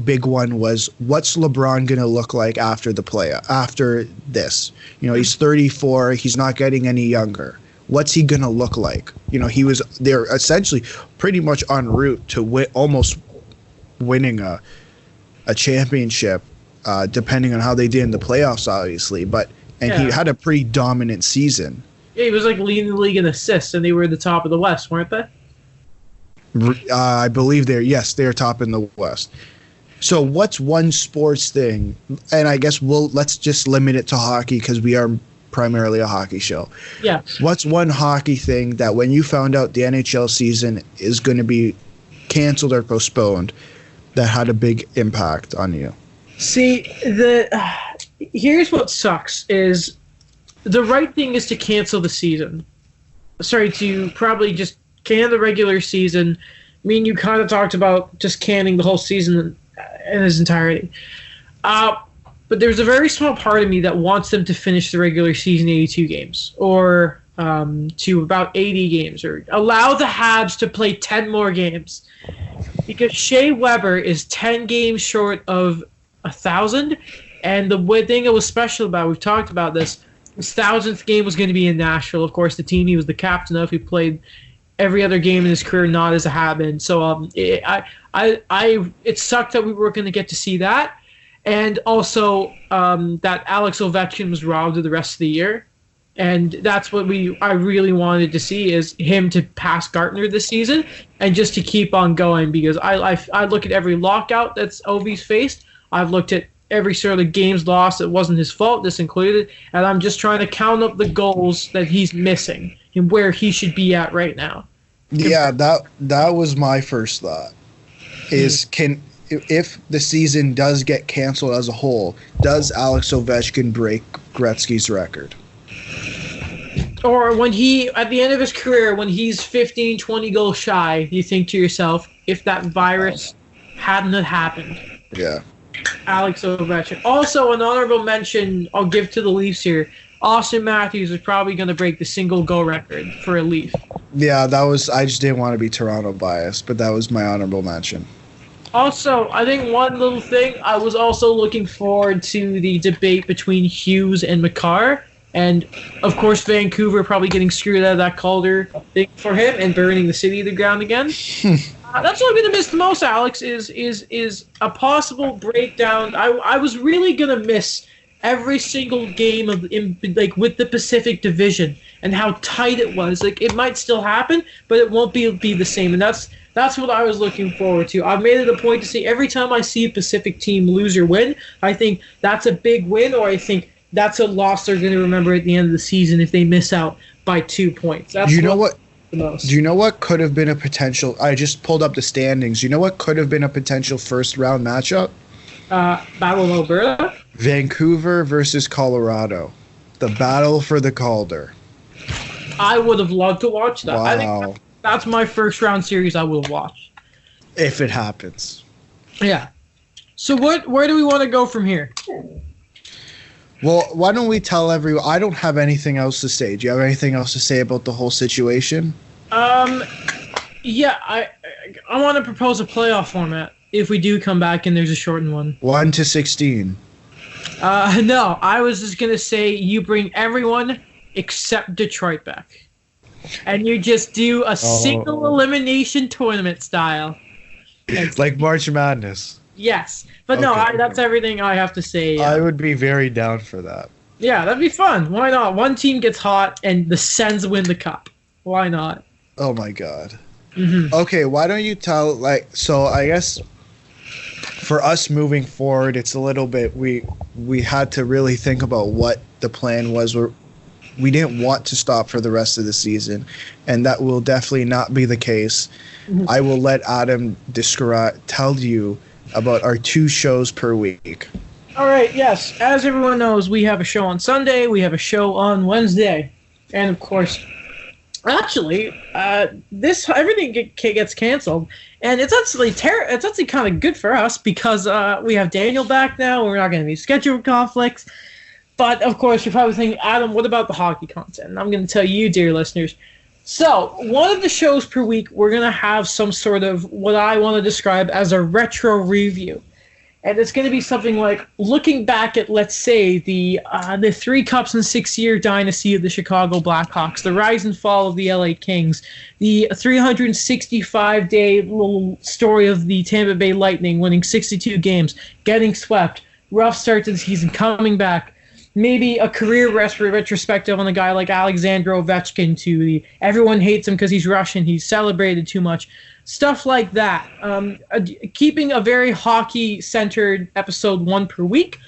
big one was, what's LeBron going to look like after this? He's 34. He's not getting any younger. What's he going to look like? They're essentially pretty much en route to almost winning a championship, depending on how they did in the playoffs, obviously. He had a pretty dominant season. Yeah, he was like leading the league in assists, and they were at the top of the West, weren't they? I believe they're top in the West. So what's one sports thing? And I guess let's just limit it to hockey because we are primarily a hockey show. Yeah. What's one hockey thing that when you found out the NHL season is going to be canceled or postponed that had a big impact on you? See, here's what sucks is the right thing is to cancel the season. Sorry, to probably just can the regular season. I mean, you kind of talked about just canning the whole season in its entirety. But there's a very small part of me that wants them to finish the regular season 82 games or to about 80 games, or allow the Habs to play 10 more games. Because Shea Weber is 10 games short of 1,000. And the thing that was special about, we've talked about this, his 1,000th game was going to be in Nashville. Of course, the team he was the captain of, he played every other game in his career not as a Habin. So it sucked that we were going to get to see that, and also that Alex Ovechkin was robbed of the rest of the year, and that's what I really wanted to see, is him to pass Gartner this season and just to keep on going, because I look at every lockout that's Ovi's faced. I've looked at every sort of games lost that wasn't his fault, this included, and I'm just trying to count up the goals that he's missing and where he should be at right now. Yeah, that was my first thought. Is if the season does get canceled as a whole, does Alex Ovechkin break Gretzky's record? Or when at the end of his career, when he's 15, 20 goals shy, you think to yourself, if that virus hadn't have happened. Yeah. Alex Ovechkin. Also, an honorable mention I'll give to the Leafs here. Austin Matthews is probably going to break the single goal record for a Leaf. Yeah, I just didn't want to be Toronto biased, but that was my honorable mention. Also, I think one little thing, I was also looking forward to the debate between Hughes and Makar. And, of course, Vancouver probably getting screwed out of that Calder thing for him and burning the city to the ground again. That's what I'm going to miss the most, Alex, is a possible breakdown. I was really going to miss every single game with the Pacific Division and how tight it was. Like, it might still happen, but it won't be the same. And that's what I was looking forward to. I've made it a point to say every time I see a Pacific team lose or win, I think that's a big win, or I think that's a loss they're going to remember at the end of the season if they miss out by 2 points. That's the most. Do you know what could have been a potential? I just pulled up the standings. You know what could have been a potential first round matchup? Battle of Alberta? Vancouver versus Colorado. The battle for the Calder. I would have loved to watch that. Wow. I think that's my first round series I will watch. If it happens. Yeah. So where do we want to go from here? Well, why don't we tell everyone? I don't have anything else to say. Do you have anything else to say about the whole situation? Yeah, I want to propose a playoff format if we do come back and there's a shortened one. 1 to 16. No, I was just going to say you bring everyone except Detroit back. And you just do a single elimination tournament style. Like March Madness. Yes. But no, that's everything I have to say. I would be very down for that. Yeah, that'd be fun. Why not? One team gets hot and the Sens win the cup. Why not? Oh my god. Mm-hmm. Okay, why don't you tell, so I guess for us moving forward, it's a little bit, we had to really think about what the plan was. We didn't want to stop for the rest of the season, and that will definitely not be the case. Mm-hmm. I will let Adam tell you about our 2 shows per week. All right, yes. As everyone knows, we have a show on Sunday, we have a show on Wednesday, and of course, actually, everything gets canceled, and it's actually kind of good for us because we have Daniel back now. We're not going to be schedule conflicts. But, of course, you're probably thinking, Adam, what about the hockey content? And I'm going to tell you, dear listeners. So, one of the shows per week, we're going to have some sort of what I want to describe as a retro review. And it's going to be something like looking back at, let's say, the 3 Cups in 6-year dynasty of the Chicago Blackhawks, the rise and fall of the LA Kings, the 365-day little story of the Tampa Bay Lightning winning 62 games, getting swept, rough start to the season, coming back. Maybe a career retrospective on a guy like Alexander Ovechkin to the everyone hates him because he's Russian, he's celebrated too much. Stuff like that. Keeping a very hockey-centered episode 1 per week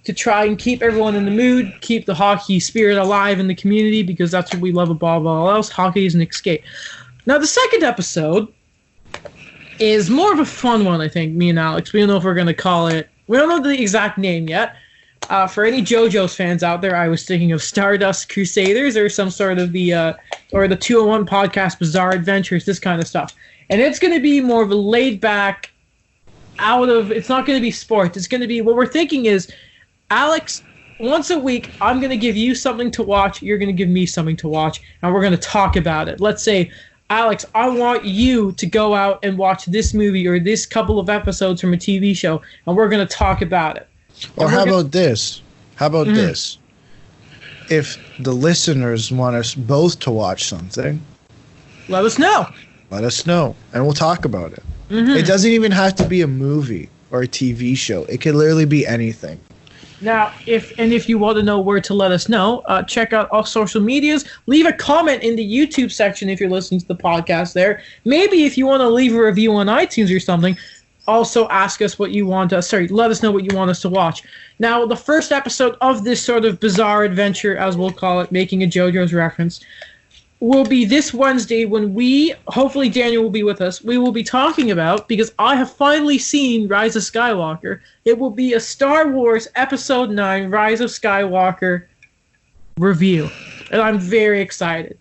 to try and keep everyone in the mood, keep the hockey spirit alive in the community because that's what we love above all else. Hockey is an escape. Now, the second episode is more of a fun one, I think, me and Alex. We don't know if we're going to call it. We don't know the exact name yet. For any JoJo's fans out there, I was thinking of Stardust Crusaders or some sort of the 201 podcast, Bizarre Adventures, this kind of stuff. And it's going to be more of a laid-back, it's not going to be sports. It's going to be, what we're thinking is, Alex, once a week, I'm going to give you something to watch, you're going to give me something to watch, and we're going to talk about it. Let's say, Alex, I want you to go out and watch this movie or this couple of episodes from a TV show, and we're going to talk about it. Or how about this? How about this? If the listeners want us both to watch something, let us know. Let us know, and we'll talk about it. Mm-hmm. It doesn't even have to be a movie or a TV show. It could literally be anything. Now, if you want to know where to let us know, check out our social medias. Leave a comment in the YouTube section if you're listening to the podcast there. Maybe if you want to leave a review on iTunes or something, also ask us what you want us. Let us know what you want us to watch. Now, the first episode of this sort of bizarre adventure, as we'll call it, making a JoJo's reference, will be this Wednesday when hopefully Daniel will be with us, we will be talking about, because I have finally seen Rise of Skywalker, it will be a Star Wars Episode 9 Rise of Skywalker review. And I'm very excited.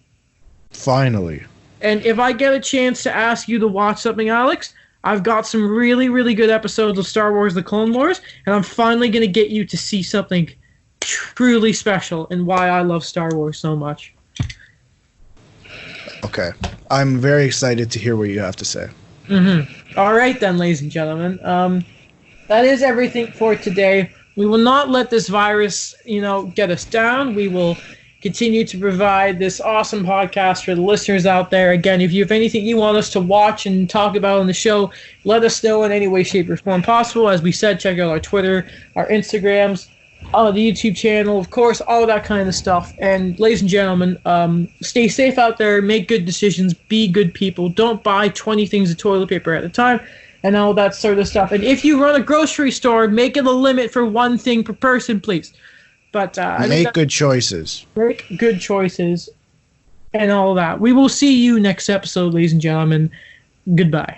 Finally. And if I get a chance to ask you to watch something, Alex, I've got some really, really good episodes of Star Wars The Clone Wars, and I'm finally going to get you to see something truly special and why I love Star Wars so much. Okay. I'm very excited to hear what you have to say. Mm-hmm. All right, then, ladies and gentlemen. That is everything for today. We will not let this virus, get us down. We will continue to provide this awesome podcast for the listeners out there. Again, if you have anything you want us to watch and talk about on the show, let us know in any way, shape, or form possible. As we said, check out our Twitter, our Instagrams, the YouTube channel, of course, all of that kind of stuff. And ladies and gentlemen, stay safe out there, make good decisions, be good people, don't buy 20 things of toilet paper at a time, and all that sort of stuff. And if you run a grocery store, make it a limit for 1 thing per person, please. But make good choices. Make good choices and all that. We will see you next episode, ladies and gentlemen. Goodbye.